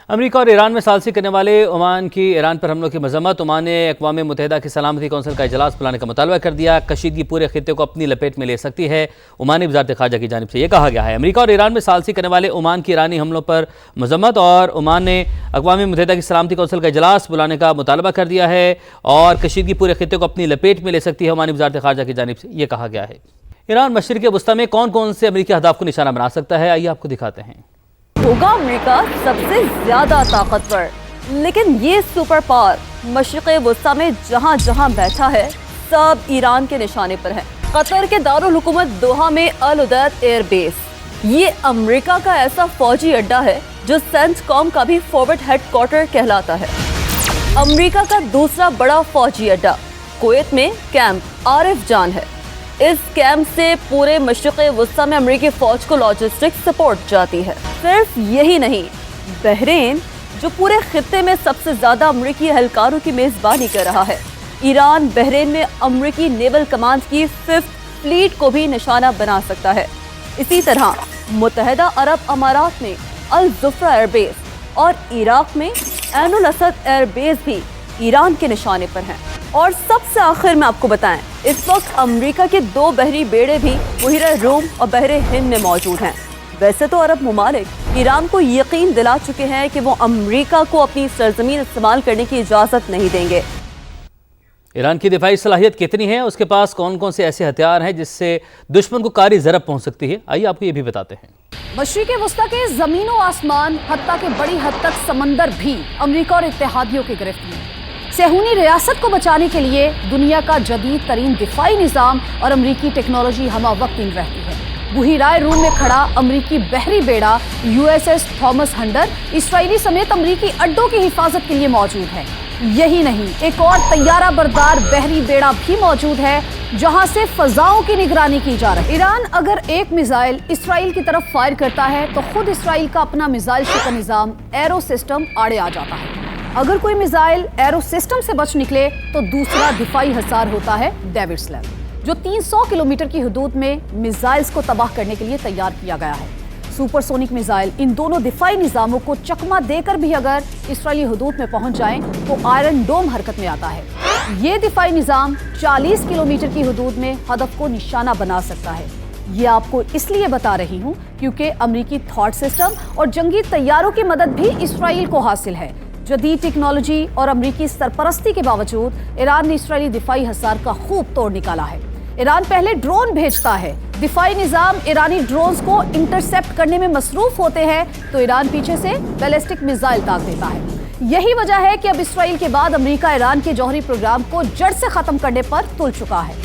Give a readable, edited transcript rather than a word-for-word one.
امریکہ اور ایران میں ثالثی کرنے والے عمان کی ایران پر حملوں کی مذمت۔ عمان نے اقوام متحدہ کی سلامتی کونسل کا اجلاس بلانے کا مطالبہ کر دیا۔ کشیدگی پورے خطے کو اپنی لپیٹ میں لے سکتی ہے۔ عمانی وزارت خارجہ کی جانب سے یہ کہا گیا ہے۔ امریکہ اور ایران میں ثالثی کرنے والے عمان کی ایرانی حملوں پر مذمت، اور عمان نے اقوام متحدہ کی سلامتی کونسل کا اجلاس بلانے کا مطالبہ کر دیا ہے، اور کشیدگی پورے خطے کو اپنی لپیٹ میں لے سکتی ہے۔ عمانی وزارت خارجہ کی جانب سے یہ کہا گیا ہے۔ ایران مشرق وسطی میں کون کون سے امریکی اہداف کو نشانہ بنا سکتا ہے، آئیے آپ کو دکھاتے ہیں۔ ہوگا امریکہ سب سے زیادہ طاقتور، لیکن یہ سپر پاور مشرق وسطی میں جہاں جہاں بیٹھا ہے سب ایران کے نشانے پر ہے۔ قطر کے دارالحکومت دوحہ میں العدید ایئر بیس، یہ امریکہ کا ایسا فوجی اڈہ ہے جو سینٹ کام کا بھی فارورڈ ہیڈ کوارٹر کہلاتا ہے۔ امریکہ کا دوسرا بڑا فوجی اڈہ کویت میں کیمپ عارف جان ہے۔ اس کیمپ سے پورے مشرق وسطی میں امریکی فوج کو لاجسٹک سپورٹ جاتی ہے۔ صرف یہی نہیں، بحرین جو پورے خطے میں سب سے زیادہ امریکی اہلکاروں کی میزبانی کر رہا ہے، ایران بحرین میں امریکی نیول کمانڈ کی 5th فلیٹ کو بھی نشانہ بنا سکتا ہے۔ اسی طرح متحدہ عرب امارات میں الزفرہ ایئر بیس اور عراق میں عین الاسد ایئر بیس بھی ایران کے نشانے پر ہیں۔ اور سب سے آخر میں آپ کو بتائیں، اس وقت امریکہ کے 2 بحری بیڑے بھی بحیرہ روم اور بحر ہند میں موجود ہیں۔ ویسے تو عرب ممالک ایران کو یقین دلا چکے ہیں کہ وہ امریکہ کو اپنی سرزمین استعمال کرنے کی اجازت نہیں دیں گے۔ ایران کی دفاعی صلاحیت کتنی ہے، اس کے پاس کون کون سے ایسے ہتھیار ہیں جس سے دشمن کو کاری ضرب پہنچ سکتی ہے، آئیے آپ کو یہ بھی بتاتے ہیں۔ مشرق وسطی کے زمین و آسمان، حتیٰ کہ بڑی حد تک سمندر بھی امریکہ اور اتحادیوں کی گرفت میں۔ صہیونی ریاست کو بچانے کے لیے دنیا کا جدید ترین دفاعی نظام اور امریکی ٹیکنالوجی ہمہ وقت ان رہتی ہے۔ بحیرہ روم میں کھڑا امریکی بحری بیڑا USS تھامس ہنڈر اسرائیلی سمیت امریکی اڈوں کی حفاظت کے لیے موجود ہے۔ یہی نہیں، ایک اور طیارہ بردار بحری بیڑا بھی موجود ہے جہاں سے فضاؤں کی نگرانی کی جا رہی ہے۔ ایران اگر ایک میزائل اسرائیل کی طرف فائر کرتا ہے تو خود اسرائیل کا اپنا میزائل شکن نظام ایرو سسٹم آڑے آ جاتا ہے۔ اگر کوئی میزائل ایرو سسٹم سے بچ نکلے تو دوسرا دفاعی حصار ہوتا ہے ڈیوڈ سلیو، جو 300 کلومیٹر کی حدود میں میزائلز کو تباہ کرنے کے لیے تیار کیا گیا ہے۔ سپر سونک میزائل ان دونوں دفاعی نظاموں کو چکما دے کر بھی اگر اسرائیلی حدود میں پہنچ جائیں تو آئرن ڈوم حرکت میں آتا ہے۔ یہ دفاعی نظام 40 کلومیٹر کی حدود میں ہدف کو نشانہ بنا سکتا ہے۔ یہ آپ کو اس لیے بتا رہی ہوں کیونکہ امریکی تھاٹ سسٹم اور جنگی طیاروں کی مدد بھی اسرائیل کو حاصل ہے۔ جدید ٹیکنالوجی اور امریکی سرپرستی کے باوجود ایران نے اسرائیلی دفاعی حصار کا خوب توڑ نکالا ہے۔ ایران پہلے ڈرون بھیجتا ہے، دفاعی نظام ایرانی ڈرونز کو انٹرسیپٹ کرنے میں مصروف ہوتے ہیں تو ایران پیچھے سے بیلسٹک میزائل داغ دیتا ہے۔ یہی وجہ ہے کہ اب اسرائیل کے بعد امریکہ ایران کے جوہری پروگرام کو جڑ سے ختم کرنے پر تل چکا ہے۔